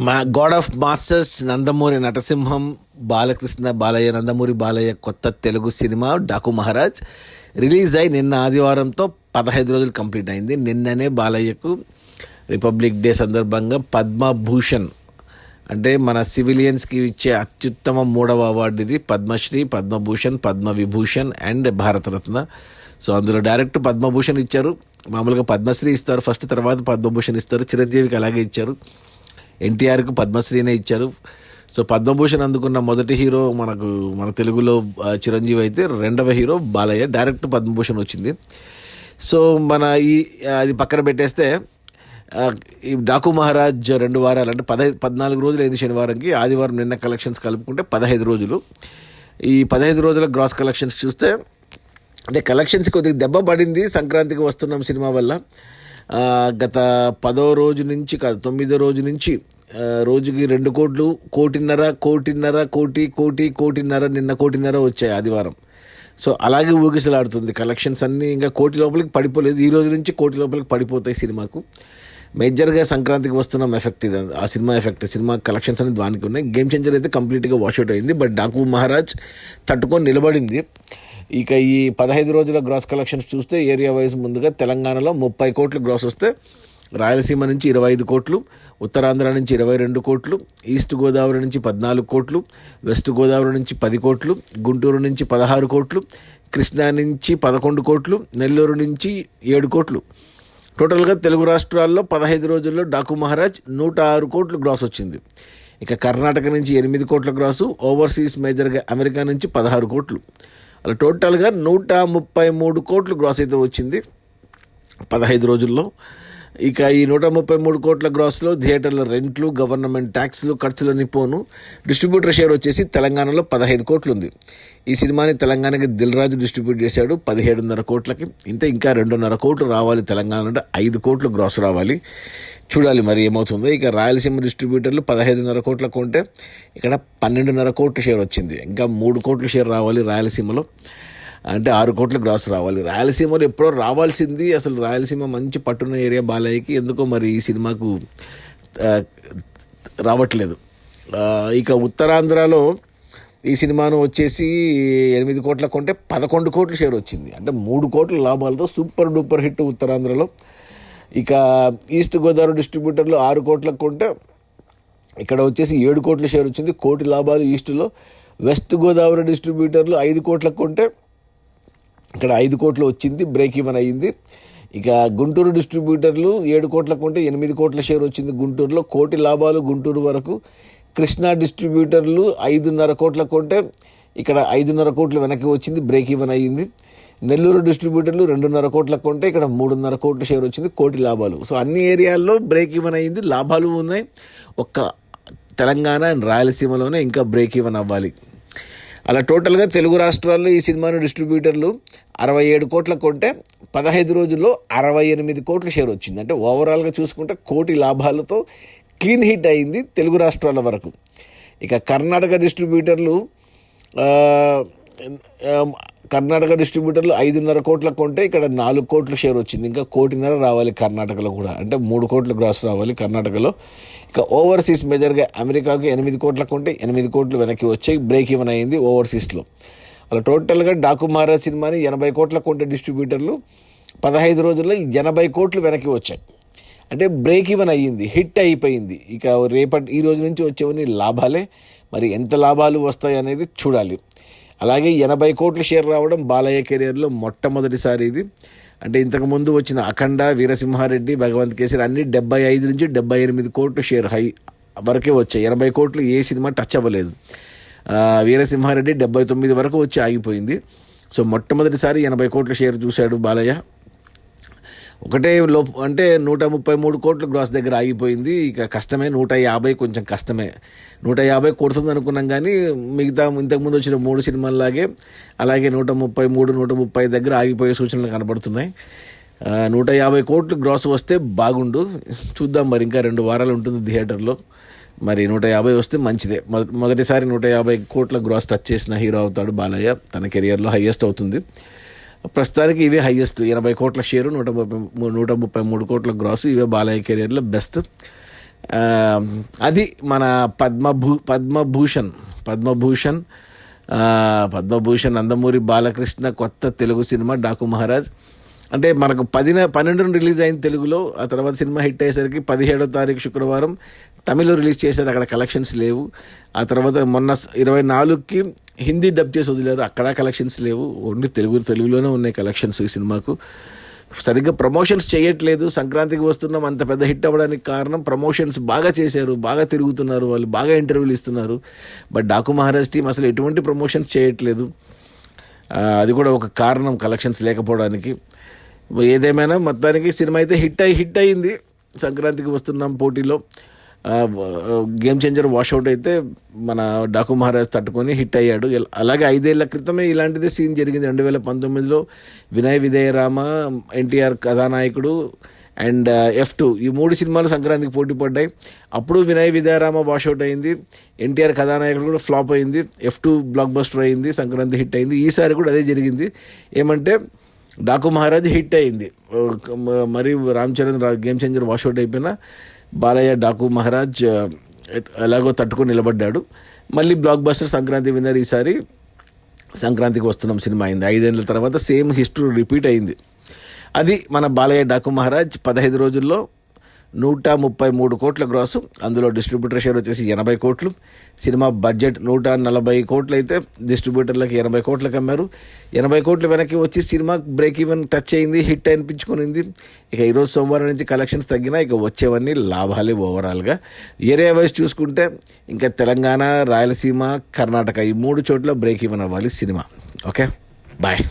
మా god of masters Nandamuri నటసింహం బాలకృష్ణ బాలయ్య నందమూరి బాలయ్య కొత్త తెలుగు సినిమా డాకు మహారాజ్ రిలీజ్ అయి నిన్న ఆదివారంతో 15 రోజులు కంప్లీట్ అయింది. నిన్ననే బాలయ్యకు రిపబ్లిక్ డే సందర్భంగా పద్మభూషణ్ అంటే మన సివిలియన్స్కి ఇచ్చే అత్యుత్తమ 3వ అవార్డు ఇది. పద్మశ్రీ, పద్మభూషణ్, పద్మవిభూషణ్ అండ్ భారతరత్న. సో అందులో డైరెక్ట్ పద్మభూషణ్ ఇచ్చారు. మామూలుగా పద్మశ్రీ ఇస్తారు ఫస్ట్, తర్వాత పద్మభూషణ్ ఇస్తారు. చిరంజీవికి అలాగే ఇచ్చారు. ఎన్టీఆర్కు పద్మశ్రీనే ఇచ్చారు. సో పద్మభూషణ్ అందుకున్న మొదటి హీరో మన తెలుగులో చిరంజీవి అయితే, రెండవ హీరో బాలయ్య. డైరెక్ట్ పద్మభూషణ్ వచ్చింది. సో అది పక్కన పెట్టేస్తే ఈ డాకు మహారాజ్ 2 వారాలు అంటే 14 రోజులు అయింది శనివారంకి. ఆదివారం నిన్న కలెక్షన్స్ కలుపుకుంటే 15 రోజులు. ఈ 15 రోజుల గ్రాస్ కలెక్షన్స్ చూస్తే అంటే కలెక్షన్స్ కొద్దిగా దెబ్బ పడింది సంక్రాంతికి వస్తున్నాం సినిమా వల్ల. గత 10వ రోజు నుంచి కాదు 9వ రోజు నుంచి రోజుకి 2 కోట్లు, కోటిన్నర నిన్న కోటిన్నర వచ్చాయి ఆదివారం. సో అలాగే ఊగిసలాడుతుంది కలెక్షన్స్ అన్నీ. ఇంకా కోటి లోపలికి పడిపోలేదు. ఈ రోజు నుంచి కోటి లోపలికి పడిపోతాయి సినిమాకు. మేజర్గా సంక్రాంతికి వస్తున్నాం ఎఫెక్ట్ ఇది, ఆ సినిమా ఎఫెక్ట్. సినిమా కలెక్షన్స్ అనేది దానికి ఉన్నాయి. గేమ్ చేంజర్ అయితే కంప్లీట్గా వాష్అవుట్ అయింది. బట్ డాకు మహారాజ్ తట్టుకొని నిలబడింది. ఇక ఈ 15 రోజుల గ్రాస్ కలెక్షన్స్ చూస్తే ఏరియా వైజ్ ముందుగా తెలంగాణలో 30 కోట్లు గ్రాస్ వస్తే, రాయలసీమ నుంచి 25 కోట్లు, ఉత్తరాంధ్ర నుంచి 22 కోట్లు, ఈస్ట్ గోదావరి నుంచి 14 కోట్లు, వెస్ట్ గోదావరి నుంచి 10 కోట్లు, గుంటూరు నుంచి 16 కోట్లు, కృష్ణా నుంచి 11 కోట్లు, నెల్లూరు నుంచి 7 కోట్లు. టోటల్గా తెలుగు రాష్ట్రాల్లో 15 రోజుల్లో డాకు మహారాజ్ 106 కోట్లు గ్రాస్ వచ్చింది. ఇక కర్ణాటక నుంచి 8 కోట్ల గ్రాసు, ఓవర్సీస్ మేజర్గా అమెరికా నుంచి 16 కోట్లు. అలా టోటల్గా 133 కోట్లు గ్రాస్ అయితే వచ్చింది 15 రోజుల్లో. ఇక ఈ 133 కోట్ల గ్రాస్లో థియేటర్ల రెంట్లు, గవర్నమెంట్ ట్యాక్స్లు, ఖర్చులని పోను. డిస్ట్రిబ్యూటర్ షేర్ వచ్చేసి తెలంగాణలో 15 కోట్లు ఉంది. ఈ సినిమాని తెలంగాణకి దిల్ రాజు డిస్ట్రిబ్యూట్ చేశాడు 17.5 కోట్లకి. ఇంకా 2.5 కోట్లు రావాలి తెలంగాణ అంటే 5 కోట్లు గ్రాస్ రావాలి. చూడాలి మరి ఏమవుతుందో. ఇక రాయలసీమ డిస్ట్రిబ్యూటర్లు 15.5 కోట్ల కొంటే ఇక్కడ 12.5 కోట్ల షేర్ వచ్చింది. ఇంకా 3 కోట్ల షేర్ రావాలి రాయలసీమలో, అంటే 6 కోట్ల గ్రాస్ రావాలి. రాయలసీమలో ఎప్పుడో రావాల్సింది. అసలు రాయలసీమ మంచి పట్టున్న ఏరియా బాలయ్యకి, ఎందుకో మరి ఈ సినిమాకు రావట్లేదు. ఇక ఉత్తరాంధ్రలో ఈ సినిమాను వచ్చేసి 8 కోట్ల కొంటే 11 కోట్ల షేర్ వచ్చింది. అంటే 3 కోట్ల లాభాలతో సూపర్ డూపర్ హిట్ ఉత్తరాంధ్రలో. ఇక ఈస్ట్ గోదావరి డిస్ట్రిబ్యూటర్లు 6 కోట్లకు కొంటే ఇక్కడ వచ్చేసి 7 కోట్ల షేర్ వచ్చింది, కోటి లాభాలు ఈస్టులో. వెస్ట్ గోదావరి డిస్ట్రిబ్యూటర్లు 5 కోట్లకు కొంటే ఇక్కడ 5 కోట్లు వచ్చింది, బ్రేక్ ఈవెన్ అయ్యింది. ఇక గుంటూరు డిస్ట్రిబ్యూటర్లు 7 కోట్లకు కొంటే 8 కోట్ల షేర్ వచ్చింది గుంటూరులో, కోటి లాభాలు గుంటూరు వరకు. కృష్ణా డిస్ట్రిబ్యూటర్లు 5.5 కోట్లకు కొంటే ఇక్కడ 5.5 కోట్లు వెనక్కి వచ్చింది, బ్రేక్ ఈవెన్ అయ్యింది. నెల్లూరు డిస్ట్రిబ్యూటర్లు 2.5 కోట్లకు కొంటే ఇక్కడ 3.5 కోట్ల షేర్ వచ్చింది, కోటి లాభాలు. సో అన్ని ఏరియాల్లో బ్రేక్ ఈవెన్ అయ్యింది, లాభాలు ఉన్నాయి. ఒక్క తెలంగాణ అండ్ రాయలసీమలోనే ఇంకా బ్రేక్ ఈవెన్ అవ్వాలి. అలా టోటల్గా తెలుగు రాష్ట్రాల్లో ఈ సినిమాను డిస్ట్రిబ్యూటర్లు 67 కోట్లకు కొంటే 15 రోజుల్లో 68 కోట్ల షేర్ వచ్చింది. అంటే ఓవరాల్గా చూసుకుంటే కోటి లాభాలతో క్లీన్ హిట్ అయింది తెలుగు రాష్ట్రాల వరకు. ఇక కర్ణాటక డిస్ట్రిబ్యూటర్లు 5.5 కోట్లకు కొంటే ఇక్కడ 4 కోట్ల షేర్ వచ్చింది. ఇంకా 1.5 కోట్లు రావాలి కర్ణాటకలో కూడా, అంటే 3 కోట్ల గ్రాస్ రావాలి కర్ణాటకలో. ఇక ఓవర్సీస్ మేజర్గా అమెరికాకు 8 కోట్లకు కొంటే 8 కోట్లు వెనక్కి వచ్చాయి, బ్రేక్ ఈవెన్ అయింది ఓవర్సీస్లో. అలా టోటల్గా డాకు మహారాజ్ సినిమాని 80 కోట్లకు కొంటే డిస్ట్రిబ్యూటర్లు 15 రోజుల్లో 80 కోట్లు వెనక్కి వచ్చాయి. అంటే బ్రేక్ ఈవెన్ అయ్యింది, హిట్ అయిపోయింది. ఇక ఈ రోజు నుంచి వచ్చేవన్నీ లాభాలే. మరి ఎంత లాభాలు వస్తాయి అనేది చూడాలి. అలాగే 80 కోట్ల షేర్ రావడం బాలయ్య కెరియర్లో మొట్టమొదటిసారి ఇది. అంటే ఇంతకుముందు వచ్చిన అఖండ, వీరసింహారెడ్డి, భగవంత్ కేసరి అన్నీ 75 నుంచి 78 కోట్ల షేర్ హై వరకే వచ్చాయి. 80 కోట్లు ఏ సినిమా టచ్ అవ్వలేదు. వీరసింహారెడ్డి 79 వరకు వచ్చి ఆగిపోయింది. సో మొట్టమొదటిసారి 80 కోట్ల షేర్ చూశాడు బాలయ్య. ఒకటే అంటే 133 కోట్ల గ్రాస్ దగ్గర ఆగిపోయింది. ఇక కష్టమే, 150 కొంచెం కష్టమే. 150 కొడుతుంది అనుకున్నాం, కానీ మిగతా ఇంతకుముందు వచ్చిన 3 సినిమాల్లాగే అలాగే 133, 130 దగ్గర ఆగిపోయే సూచనలు కనబడుతున్నాయి. 150 కోట్లు గ్రాస్ వస్తే బాగుండు. చూద్దాం మరి, ఇంకా 2 వారాలు ఉంటుంది థియేటర్లో. మరి 150 వస్తే మంచిదే. మొదటిసారి 150 కోట్ల గ్రాస్ టచ్ చేసిన హీరో అవుతాడు బాలయ్య. తన కెరియర్లో హైయెస్ట్ అవుతుంది. ప్రస్తుతానికి ఇవే హైయెస్ట్. 80 కోట్ల షేరు, 133 కోట్ల గ్రాసు, ఇవే బాలయ్య కెరియర్లో బెస్ట్. ఆ, అది మన పద్మభూషణ్ నందమూరి బాలకృష్ణ కొత్త తెలుగు సినిమా డాకు మహారాజ్. అంటే మనకు 12 రిలీజ్ అయింది తెలుగులో. ఆ తర్వాత సినిమా హిట్ అయ్యేసరికి 17వ తారీఖు శుక్రవారం తమిళ్లో రిలీజ్ చేశారు, అక్కడ కలెక్షన్స్ లేవు. ఆ తర్వాత మొన్న 24కి హిందీ డబ్ చేసి వదిలేరు, అక్కడ కలెక్షన్స్ లేవు. ఓన్లీ తెలుగులోనే ఉన్నాయి కలెక్షన్స్ ఈ సినిమాకు. సరిగ్గా ప్రమోషన్స్ చేయట్లేదు. సంక్రాంతికి వస్తున్నాం అంత పెద్ద హిట్ అవ్వడానికి కారణం ప్రమోషన్స్ బాగా చేశారు, బాగా తిరుగుతున్నారు, వాళ్ళు బాగా ఇంటర్వ్యూలు ఇస్తున్నారు. బట్ డాకు మహారాజ్ టీం అసలు ఎటువంటి ప్రమోషన్స్ చేయట్లేదు. అది కూడా ఒక కారణం కలెక్షన్స్ లేకపోవడానికి. ఏదేమైనా మొత్తానికి సినిమా అయితే హిట్ అయింది. సంక్రాంతికి వస్తున్నాం పోటీలో గేమ్ చేంజర్ వాషౌట్ అయితే మన డాకు మహారాజ్ తట్టుకొని హిట్ అయ్యాడు. అలాగే 5 ఏళ్ల క్రితమే ఇలాంటిదే సీన్ జరిగింది. 2019లో వినయ విధేయ రామ, ఎన్టీఆర్ కథానాయకుడు అండ్ F2 ఈ 3 సినిమాలు సంక్రాంతికి పోటీ పడ్డాయి. అప్పుడు వినయ విధేయ రామ వాషౌట్ అయింది, ఎన్టీఆర్ కథానాయకుడు కూడా ఫ్లాప్ అయింది, F2 బ్లాక్ బస్టర్ అయింది, సంక్రాంతి హిట్ అయింది. ఈసారి కూడా అదే జరిగింది. ఏమంటే డాకు మహారాజ్ హిట్ అయింది. మరి Ram Charan game changer washout అయిపోయినా బాలయ్య డాకు మహారాజ్ ఎలాగో తట్టుకొని నిలబడ్డాడు. మళ్ళీ బ్లాక్ బస్టర్ సంక్రాంతి విన్నర్ ఈసారి సంక్రాంతికి వస్తున్నాం సినిమా అయింది. 5 ఏళ్ళ తర్వాత సేమ్ హిస్టరీ రిపీట్ అయింది. అది మన బాలయ్య డాకు మహారాజ్ 15 రోజుల్లో 133 కోట్ల గ్రాసు. అందులో డిస్ట్రిబ్యూటర్ షేర్ వచ్చేసి 80 కోట్లు. సినిమా బడ్జెట్ 140 కోట్లు అయితే డిస్ట్రిబ్యూటర్లకి 80 కోట్లకు అమ్మారు. 80 కోట్లు వెనక్కి వచ్చి సినిమా బ్రేక్ ఈవెన్ టచ్ అయింది, హిట్ అనిపించుకునింది. ఇక ఈరోజు సోమవారం నుంచి కలెక్షన్స్ తగ్గినా ఇక వచ్చేవన్నీ లాభాలే ఓవరాల్గా. ఏరియా వైజ్ చూసుకుంటే ఇంకా తెలంగాణ, రాయలసీమ, కర్ణాటక ఈ 3 చోట్ల బ్రేక్ ఈవెన్ అవ్వాలి సినిమా. Okay, bye.